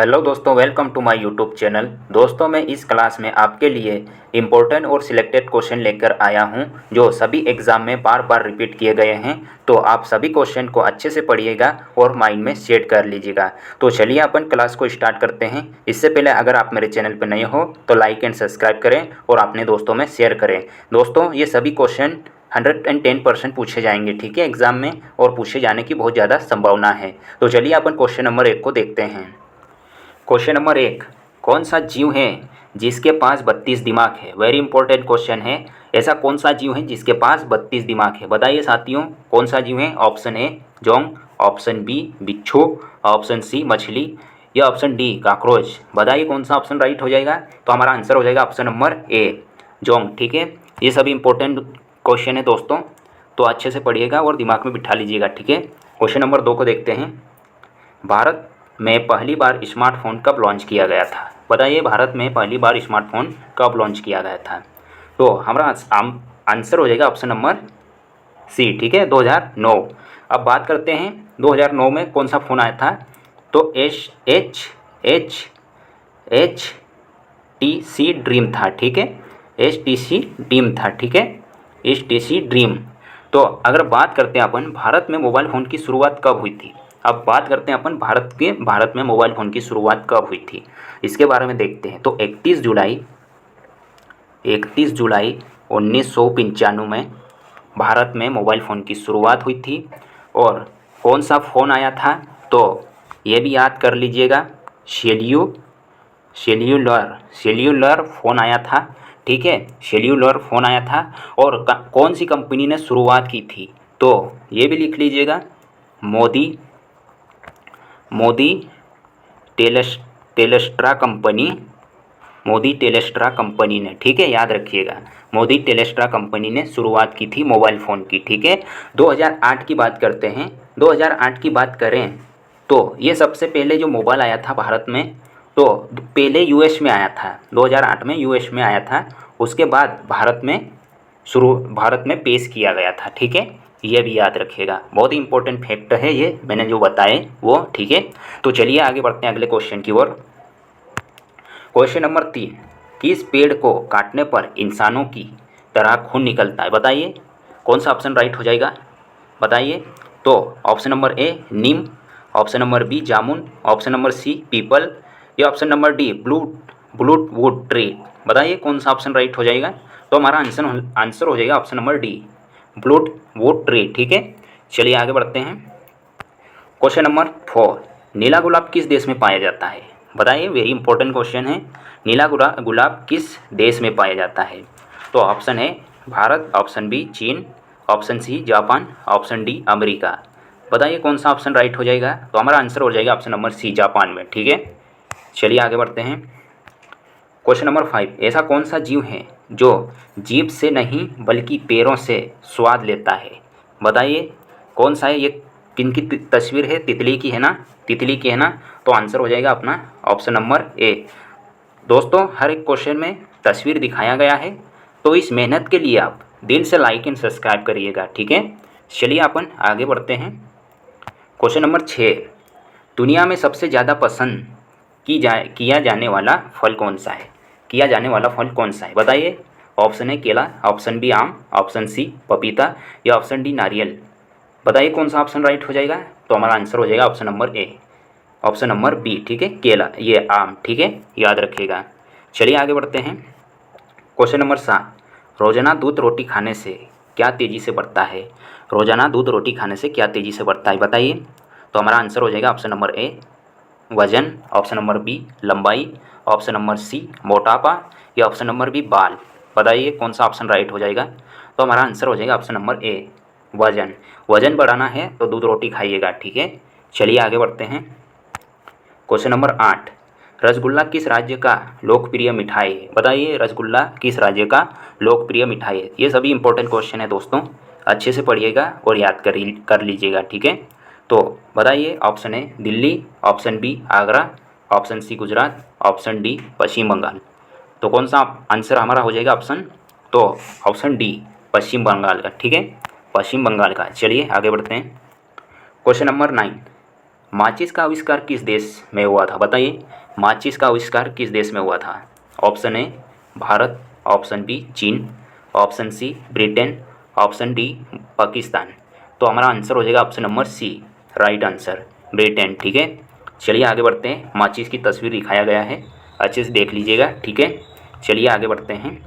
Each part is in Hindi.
हेलो दोस्तों, welcome to my YouTube channel. दोस्तों, मैं इस क्लास में आपके लिए इम्पोर्टेंट और सिलेक्टेड क्वेश्चन लेकर आया हूं जो सभी एग्ज़ाम में बार बार रिपीट किए गए हैं। तो आप सभी क्वेश्चन को अच्छे से पढ़िएगा और माइंड में सेट कर लीजिएगा। तो चलिए अपन क्लास को स्टार्ट करते हैं। इससे पहले अगर आप मेरे चैनल पर नए हो तो लाइक एंड सब्सक्राइब करें और अपने दोस्तों में शेयर करें। दोस्तों, ये सभी क्वेश्चन 110% पूछे जाएंगे, ठीक है, एग्ज़ाम में, और पूछे जाने की बहुत ज़्यादा संभावना है। तो चलिए अपन क्वेश्चन नंबर 1 को देखते हैं। क्वेश्चन नंबर 1, कौन सा जीव है जिसके पास 32 दिमाग है? वेरी इंपॉर्टेंट क्वेश्चन है। ऐसा कौन सा जीव है जिसके पास 32 दिमाग है? बताइए साथियों, कौन सा जीव है? ऑप्शन ए जोंग, ऑप्शन बी बिच्छू, ऑप्शन सी मछली या ऑप्शन डी कॉकरोच। बताइए कौन सा ऑप्शन राइट हो जाएगा? तो हमारा आंसर हो जाएगा ऑप्शन नंबर ए जोंग, ठीक है। ये सभी इंपॉर्टेंट क्वेश्चन है दोस्तों, तो अच्छे से पढ़िएगा और दिमाग में बिठा लीजिएगा, ठीक है। क्वेश्चन नंबर 2 को देखते हैं। भारत में पहली बार स्मार्टफोन कब लॉन्च किया गया था? बताइए, भारत में पहली बार स्मार्टफोन कब लॉन्च किया गया था? तो हमारा आंसर हो जाएगा ऑप्शन नंबर सी, ठीक है, 2009। अब बात करते हैं 2009 में कौन सा फ़ोन आया था। तो एच टी सी ड्रीम था, ठीक है, एच टी सी ड्रीम था, ठीक है, एच टी सी ड्रीम। तो अगर बात करते हैं अपन भारत में मोबाइल फ़ोन की शुरुआत कब हुई थी, अब बात करते हैं अपन भारत में मोबाइल फ़ोन की शुरुआत कब हुई थी, इसके बारे में देखते हैं। तो 31 जुलाई 1995 में भारत में मोबाइल फ़ोन की शुरुआत हुई थी। और कौन सा फ़ोन आया था? तो ये भी याद कर लीजिएगा, सेल्यूलर फ़ोन आया था, ठीक है, सेल्यूलर फ़ोन आया था। और कौन सी कंपनी ने शुरुआत की थी? तो ये भी लिख लीजिएगा, मोदी टेलेस्ट्रा कंपनी ने, ठीक है, याद रखिएगा, मोदी टेलेस्ट्रा कंपनी ने शुरुआत की थी मोबाइल फ़ोन की, ठीक है। 2008 की बात करते हैं। 2008 की बात करें तो ये सबसे पहले जो मोबाइल आया था भारत में, तो पहले यूएस में आया था, 2008 में यूएस में आया था। उसके बाद भारत में पेश किया गया था, ठीक है। ये भी याद रखिएगा, बहुत ही इंपॉर्टेंट फैक्ट है ये मैंने जो बताए वो, ठीक है। तो चलिए आगे बढ़ते हैं अगले क्वेश्चन की ओर। क्वेश्चन नंबर 3, किस पेड़ को काटने पर इंसानों की तरह खून निकलता है? बताइए कौन सा ऑप्शन राइट हो जाएगा, बताइए। तो ऑप्शन नंबर ए नीम, ऑप्शन नंबर बी जामुन, ऑप्शन नंबर सी पीपल या option number D bullet wood tree. बताइए कौन सा ऑप्शन राइट हो जाएगा? तो हमारा आंसर हो जाएगा option number D bullet wood tree, ठीक है। चलिए आगे बढ़ते हैं। क्वेश्चन नंबर 4, नीला गुलाब किस देश में पाया जाता है? बताइए, वेरी इंपॉर्टेंट क्वेश्चन है। नीला गुलाब किस देश में पाया जाता है? तो ऑप्शन है भारत, ऑप्शन बी चीन, option C Japan, option D America. बताइए कौन सा ऑप्शन राइट हो जाएगा? तो हमारा आंसर हो जाएगा ऑप्शन नंबर सी जापान में, ठीक है। चलिए आगे बढ़ते हैं। क्वेश्चन नंबर 5, ऐसा कौन सा जीव है जो जीभ से नहीं बल्कि पैरों से स्वाद लेता है? बताइए कौन सा है ये? किनकी तस्वीर है? तितली की है ना, तितली की है ना। तो आंसर हो जाएगा अपना ऑप्शन नंबर ए। दोस्तों, हर एक क्वेश्चन में तस्वीर दिखाया गया है, तो इस मेहनत के लिए आप दिल से लाइक एंड सब्सक्राइब करिएगा, ठीक है। चलिए अपन आगे बढ़ते हैं। क्वेश्चन नंबर 6, दुनिया में सबसे ज़्यादा पसंद किया जाने वाला फल कौन सा है? किया जाने वाला फल कौन सा है? बताइए। ऑप्शन है केला, ऑप्शन बी आम, ऑप्शन सी पपीता या ऑप्शन डी नारियल। बताइए कौन सा ऑप्शन राइट हो जाएगा? तो हमारा आंसर हो जाएगा option number A, option number B, ठीक है, केला, ये आम, ठीक है, याद रखिएगा। चलिए आगे बढ़ते हैं। क्वेश्चन नंबर 7, रोजाना दूध रोटी खाने से क्या तेज़ी से बढ़ता है? रोजाना दूध रोटी खाने से क्या तेज़ी से बढ़ता है? बताइए। तो हमारा आंसर हो जाएगा ऑप्शन नंबर ए वजन, ऑप्शन नंबर बी लंबाई, ऑप्शन नंबर सी मोटापा या ऑप्शन नंबर बी बाल। बताइए कौन सा ऑप्शन राइट हो जाएगा? तो हमारा आंसर हो जाएगा ऑप्शन नंबर ए वजन। वजन बढ़ाना है तो दूध रोटी खाइएगा, ठीक है। चलिए आगे बढ़ते हैं। क्वेश्चन नंबर 8, रसगुल्ला किस राज्य का लोकप्रिय मिठाई है? बताइए, रसगुल्ला किस राज्य का लोकप्रिय मिठाई है? ये सभी इंपॉर्टेंट क्वेश्चन है दोस्तों, अच्छे से पढ़िएगा और याद कर लीजिएगा, ठीक है। तो बताइए, option A Delhi, option B Agra, option C Gujarat, option D Paschim Bengal. तो कौन सा आंसर हमारा हो जाएगा ऑप्शन? तो ऑप्शन डी पश्चिम बंगाल का, ठीक है, पश्चिम बंगाल का। चलिए आगे बढ़ते हैं। क्वेश्चन नंबर 9, माचिस का आविष्कार किस देश में हुआ था? बताइए, माचिस का आविष्कार किस देश में हुआ था? Option A Bharat, option B चीन, option C Britain, option D Pakistan. तो हमारा आंसर हो जाएगा option number C, right answer Britain. ठीक है, चलिए आगे बढ़ते हैं। माचिस की तस्वीर दिखाया गया है, अच्छे से देख लीजिएगा। ठीक है, चलिए आगे बढ़ते हैं।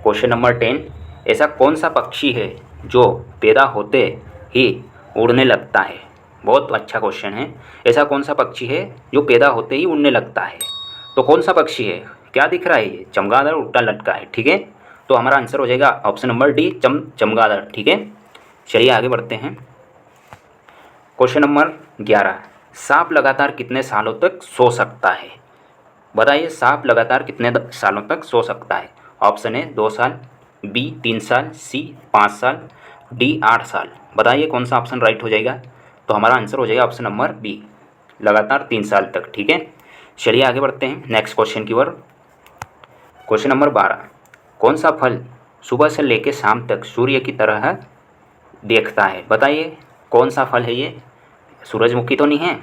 क्वेश्चन नंबर 10, ऐसा कौन सा पक्षी है जो पैदा होते ही उड़ने लगता है? बहुत अच्छा क्वेश्चन है। ऐसा कौन सा पक्षी है जो पैदा होते ही उड़ने लगता है? तो कौन सा पक्षी है? क्या दिख रहा है? ये चमगादड़ उड़ता लटका है। ठीक है, तो हमारा आंसर हो जाएगा ऑप्शन नंबर डी, चमगादड़। ठीक है, चलिए आगे बढ़ते हैं। क्वेश्चन नंबर 11, सांप लगातार कितने सालों तक सो सकता है? बताइए, सांप लगातार कितने सालों तक सो सकता है? ऑप्शन ए 2 साल, बी 3 साल, सी 5 साल, डी 8 साल। बताइए कौन सा ऑप्शन राइट हो जाएगा? तो हमारा आंसर हो जाएगा ऑप्शन नंबर बी, लगातार 3 साल तक। ठीक है, चलिए आगे बढ़ते हैं नेक्स्ट क्वेश्चन की ओर। क्वेश्चन नंबर 12, कौन सा फल सुबह से लेकर शाम तक सूर्य की तरह देखता है? बताइए कौन सा फल है ये? सूरजमुखी तो नहीं है?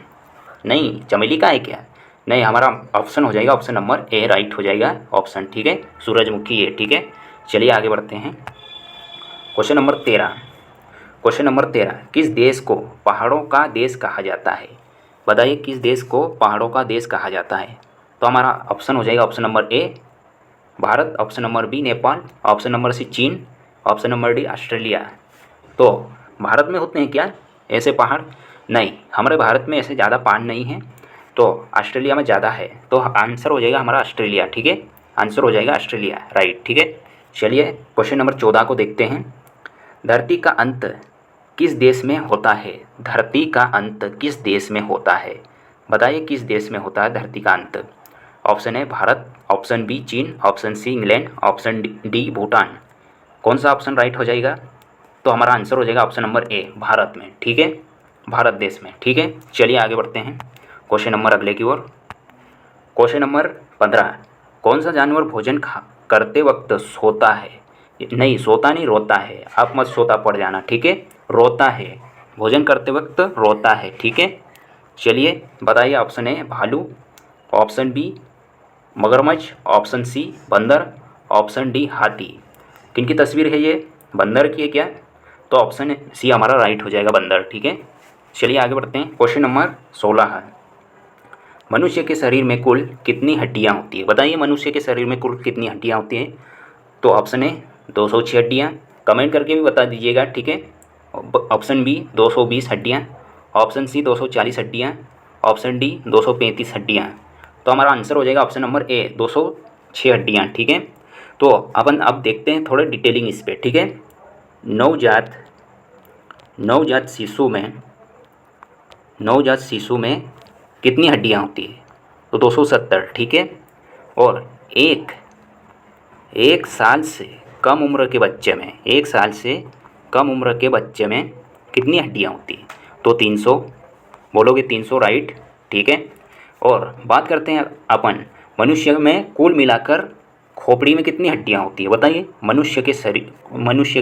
नहीं, चमेली का है क्या? नहीं, हमारा ऑप्शन हो जाएगा ऑप्शन नंबर ए, राइट हो जाएगा ऑप्शन। ठीक है, सूरजमुखी है। ठीक है, चलिए आगे बढ़ते हैं। क्वेश्चन नंबर 13, क्वेश्चन नंबर 13, किस देश को पहाड़ों का देश कहा जाता है? बताइए किस देश को पहाड़ों का देश कहा जाता है? तो हमारा ऑप्शन हो जाएगा option number A Bharat, option number B Nepal, option number C चीन, ऑप्शन नंबर डी ऑस्ट्रेलिया। तो भारत में होते हैं क्या ऐसे पहाड़? नहीं, हमारे भारत में ऐसे ज़्यादा पहाड़ नहीं हैं, तो ऑस्ट्रेलिया में ज़्यादा है। तो आंसर हो जाएगा हमारा ऑस्ट्रेलिया। ठीक है, आंसर हो जाएगा ऑस्ट्रेलिया, राइट। ठीक है, चलिए क्वेश्चन नंबर 14 को देखते हैं। धरती का अंत किस देश में होता है? धरती का अंत किस देश में होता है? बताइए किस देश में होता है धरती का अंत? Option A Bharat, option B चीन, option C England, option D Bhutan. कौन सा ऑप्शन राइट हो जाएगा? तो हमारा आंसर हो जाएगा ऑप्शन नंबर ए, भारत में। ठीक है, भारत देश में। ठीक है, चलिए आगे बढ़ते हैं क्वेश्चन नंबर अगले की ओर। क्वेश्चन नंबर 15, कौन सा जानवर भोजन करते वक्त सोता है? नहीं, सोता नहीं, रोता है। आप मत सोता पड़ जाना। ठीक है, रोता है, भोजन करते वक्त रोता है। ठीक है, चलिए बताइए। ऑप्शन ए भालू, ऑप्शन बी मगरमच्छ, ऑप्शन सी बंदर, ऑप्शन डी हाथी। किन की तस्वीर है ये? बंदर की है क्या? तो ऑप्शन सी हमारा राइट हो जाएगा, बंदर। ठीक है, चलिए आगे बढ़ते हैं। क्वेश्चन नंबर 16 है, मनुष्य के शरीर में कुल कितनी हड्डियां होती है? बताइए मनुष्य के शरीर में कुल कितनी हड्डियां होती हैं? तो ऑप्शन ए 206 हड्डियाँ, कमेंट करके भी बता दीजिएगा। ठीक है, ऑप्शन बी 220 हड्डियाँ, ऑप्शन सी 240 हड्डियाँ, ऑप्शन डी 235 हड्डियाँ। तो हमारा आंसर हो जाएगा ऑप्शन नंबर ए 206 हड्डियाँ। ठीक है, तो अपन अब देखते हैं थोड़े डिटेलिंग इस पर। ठीक है, नवजात शिशु में कितनी हड्डियां होती है? तो 270। ठीक है, और एक साल से कम उम्र के बच्चे में, 1 साल से कम उम्र के बच्चे में कितनी हड्डियां होती हैं? तो 300। बोलोगे 300, राइट। ठीक है, और बात करते हैं अपन मनुष्य में कुल मिलाकर खोपड़ी में कितनी हड्डियां होती है? बताइए मनुष्य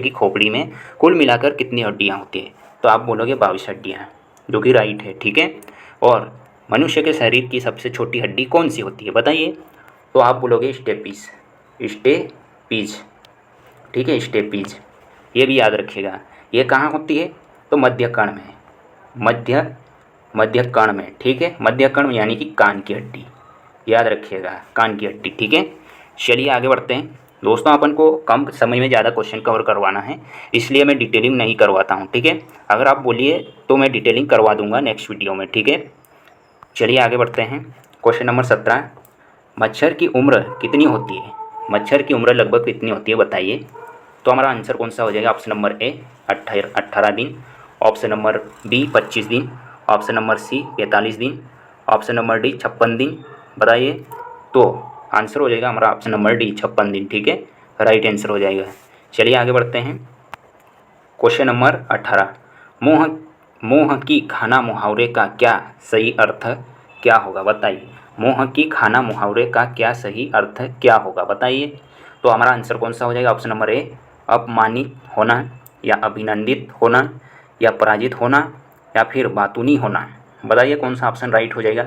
की खोपड़ी में कुल मिलाकर कितनी हड्डियां होती है? तो आप बोलोगे 22 हड्डियाँ, जो कि राइट है। ठीक है, और मनुष्य के शरीर की सबसे छोटी हड्डी कौन सी होती है? बताइए। तो आप बोलोगे स्टेपीज। ठीक है, स्टेपीज, ये भी याद रखिएगा। ये कहाँ होती है? तो मध्य कर्ण में, मध्य कर्ण में। ठीक है, मध्य कर्ण यानी कि कान की हड्डी, याद रखिएगा, कान की हड्डी। ठीक है, चलिए आगे बढ़ते हैं। दोस्तों, अपन को कम समय में ज़्यादा क्वेश्चन कवर करवाना है, इसलिए मैं डिटेलिंग नहीं करवाता हूँ। ठीक है, अगर आप बोलिए तो मैं डिटेलिंग करवा दूंगा नेक्स्ट वीडियो में। ठीक है, चलिए आगे बढ़ते हैं। क्वेश्चन नंबर 17, मच्छर की उम्र कितनी होती है? मच्छर की उम्र लगभग कितनी होती है? बताइए। तो हमारा आंसर कौन सा हो जाएगा? ऑप्शन नंबर ए 18 दिन, ऑप्शन नंबर बी 25 दिन, ऑप्शन नंबर सी 45 दिन, ऑप्शन नंबर डी 56 दिन। बताइए। तो आंसर हो जाएगा हमारा ऑप्शन नंबर डी 56 दिन। ठीक है, राइट आंसर हो जाएगा। चलिए आगे बढ़ते हैं। क्वेश्चन नंबर 18, मोह की खाना मुहावरे का क्या सही अर्थ क्या होगा? बताइए। मोह की खाना मुहावरे का क्या सही अर्थ क्या होगा? बताइए। तो हमारा आंसर कौन सा हो जाएगा? ऑप्शन नंबर ए अपमानित होना, या अभिनंदित होना, या पराजित होना, या फिर बातूनी होना। बताइए कौन सा ऑप्शन राइट हो जाएगा।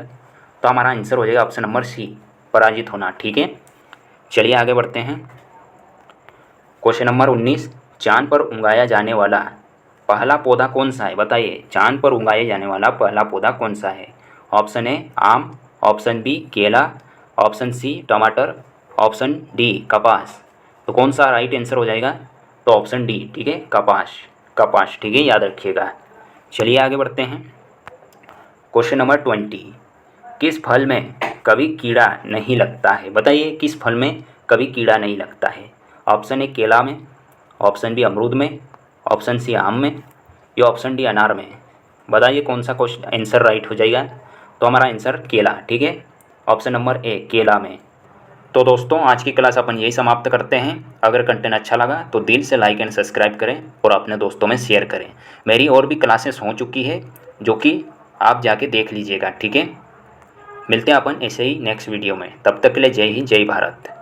तो हमारा आंसर हो जाएगा ऑप्शन नंबर सी, पराजित होना। ठीक है, चलिए आगे बढ़ते हैं। क्वेश्चन नंबर 19, चांद पर उगाया जाने वाला पहला पौधा कौन सा है। बताइए चांद पर उगाए जाने वाला पहला पौधा कौन सा है। ऑप्शन ए आम, ऑप्शन बी केला, ऑप्शन सी टमाटर, ऑप्शन डी कपास। तो कौन सा राइट आंसर हो जाएगा। तो ऑप्शन डी, ठीक है, कपास। कपास, ठीक है, याद रखिएगा। चलिए आगे बढ़ते हैं। क्वेश्चन नंबर 20, किस फल में कभी कीड़ा नहीं लगता है। बताइए किस फल में कभी कीड़ा नहीं लगता है। ऑप्शन ए केला में, ऑप्शन बी अमरूद में, ऑप्शन सी आम में, या ऑप्शन डी अनार में। बताइए कौन सा क्वेश्चन आंसर राइट हो जाएगा। तो हमारा आंसर केला, ठीक है, ऑप्शन नंबर ए केला में। तो दोस्तों आज की क्लास अपन यही समाप्त करते हैं। अगर कंटेंट अच्छा लगा तो दिल से लाइक एंड सब्सक्राइब करें और अपने दोस्तों में शेयर करें। मेरी और भी क्लासेस हो चुकी है जो कि आप जाके देख लीजिएगा। ठीक है, मिलते हैं अपन ऐसे ही नेक्स्ट वीडियो में। तब तक के लिए जय हिंद, जय भारत।